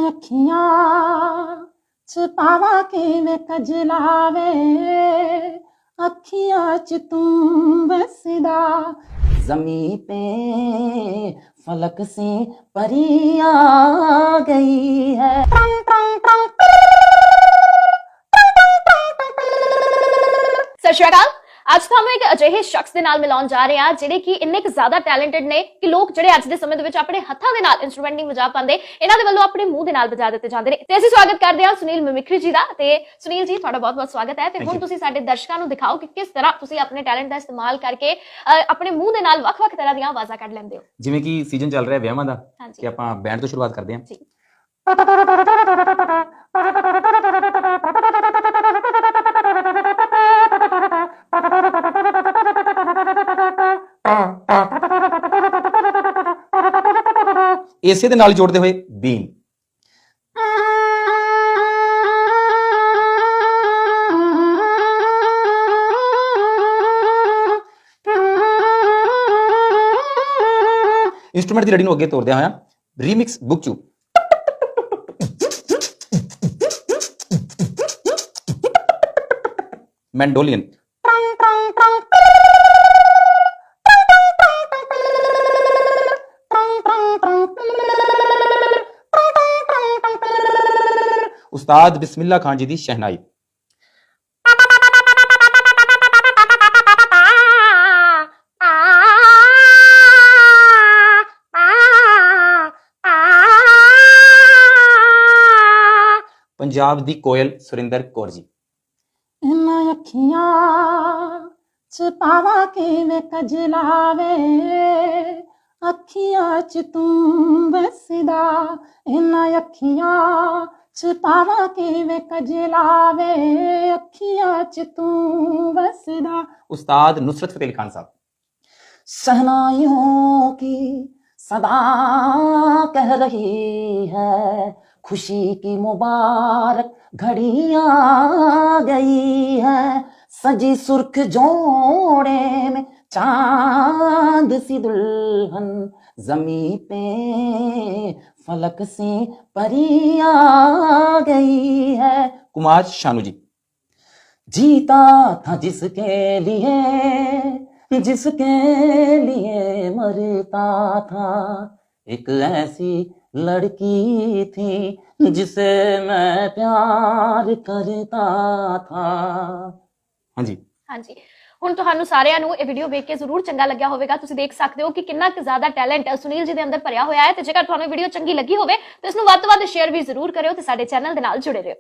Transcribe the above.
अखियां च पावा किवें कजलावे अखियां च तू बसदा ज़मी पे फलक से परी आ गई है। सत श्री अकाल। ਅੱਜ ਤੁਹਾਨੂੰ ਇੱਕ ਅਜਿਹੇ ਸ਼ਖਸ ਦੇ ਨਾਲ ਮਿਲਾਉਣ ਜਾ ਰਹੇ ਹਾਂ ਜਿਹੜੇ ਕਿ ਇੰਨੇ ਕੁ ਜ਼ਿਆਦਾ ਟੈਲੈਂਟਡ ਨੇ ਕਿ ਲੋਕ ਜਿਹੜੇ ਅੱਜ ਦੇ ਸਮੇਂ ਦੇ ਵਿੱਚ ਆਪਣੇ ਹੱਥਾਂ ਦੇ ਨਾਲ ਇੰਸਟਰੂਮੈਂਟ ਨਹੀਂ ਵਜਾ ਪਾਉਂਦੇ, ਇਹਨਾਂ ਦੇ ਵੱਲੋਂ ਆਪਣੇ ਮੂੰਹ ਦੇ ਨਾਲ ਵਜਾ ਦਿੱਤੇ ਜਾਂਦੇ ਨੇ। ਤੇ ਅਸੀਂ ਸਵਾਗਤ ਕਰਦੇ ਹਾਂ ਸੁਨੀਲ ਮਿਮਿਕਰੀ ਜੀ ਦਾ। ਤੇ ਸੁਨੀਲ ਜੀ, ਤੁਹਾਡਾ ਬਹੁਤ-ਬਹੁਤ ਸਵਾਗਤ ਹੈ। ਤੇ ਹੁਣ ਤੁਸੀਂ ਸਾਡੇ ਦਰਸ਼ਕਾਂ ਨੂੰ ਦਿਖਾਓ ਕਿ ਕਿਸ ਤਰ੍ਹਾਂ ਤੁਸੀਂ ਆਪਣੇ ਟੈਲੈਂਟ ਦਾ ਇਸਤੇਮਾਲ ਕਰਕੇ ਆਪਣੇ ਮੂੰਹ ਦੇ ਨਾਲ ਵੱਖ-ਵੱਖ ਤਰ੍ਹਾਂ ਦੀਆਂ ਆਵਾਜ਼ਾਂ ਕੱਢ ਲੈਂਦੇ ਹੋ। ਜਿਵੇਂ ਕਿ ਸੀਜ਼ਨ ਚੱਲ ਰਿਹਾ ਵਿਆਹਾਂ ਦਾ, ਤੇ ਆਪਾਂ ਬੈਂਡ ਤੋਂ ਸ਼ੁਰੂਆਤ ਕਰਦੇ ਹਾਂ ਜੀ। ਇਸੇ ਦੇ ਨਾਲ ਜੋੜਦੇ ਹੋਏ ਬੀਨ, ਇੰਸਟਰੂਮੈਂਟ ਦੀ ਲੜੀ ਨੂੰ ਅੱਗੇ ਤੋਰਦਿਆਂ ਹੋਇਆ ਰੀਮਿਕਸ ਬੁਕਚੂ, ਮੈਂਡੋਲੀਅਨ, उस्ताद बिस्मिल्लाह खान जी दी शहनाई, पंजाब दी कोयल सुरिंदर कौर जी, इन्ना अखियां च पावा किवें कजलावे अखियां च तू बसदा इन्ना अखियां च पावा किवें कजलावे अखियां च तू बसदा। उस्ताद नुसरत फतेह अली खान साहब, शहनाइयों की सदा कह रही है खुशी की मुबारक घड़ी आ गई है सजी सुर्ख जोड़े में चांद सी दुल्हन ज़मी पे फलक से परी आ गई है। कुमार शानू जी, जीता था जिसके लिए मरता था एक ऐसी लड़की थी जिसे मैं प्यार करता था। हाँ जी, हाँ जी। ਹੁਣ ਤੁਹਾਨੂੰ ਸਾਰਿਆਂ ਨੂੰ ਇਹ ਵੀਡੀਓ ਵੇਖ ਕੇ ਜ਼ਰੂਰ ਚੰਗਾ ਲੱਗਿਆ ਹੋਵੇਗਾ। ਤੁਸੀਂ ਦੇਖ ਸਕਦੇ ਹੋ ਕਿ ਕਿੰਨਾ ਕੁ ਜ਼ਿਆਦਾ ਟੈਲੈਂਟ ਸੁਨੀਲ ਜੀ ਦੇ ਅੰਦਰ ਭਰਿਆ ਹੋਇਆ ਹੈ। ਤੇ ਜੇਕਰ ਤੁਹਾਨੂੰ ਵੀਡੀਓ ਚੰਗੀ ਲੱਗੀ ਹੋਵੇ ਤਾਂ ਇਸ ਨੂੰ ਵੱਧ ਤੋਂ ਵੱਧ ਸ਼ੇਅਰ ਵੀ ਜ਼ਰੂਰ ਕਰਿਓ ਤੇ ਸਾਡੇ ਚੈਨਲ ਦੇ ਨਾਲ ਜੁੜੇ ਰਹੋ।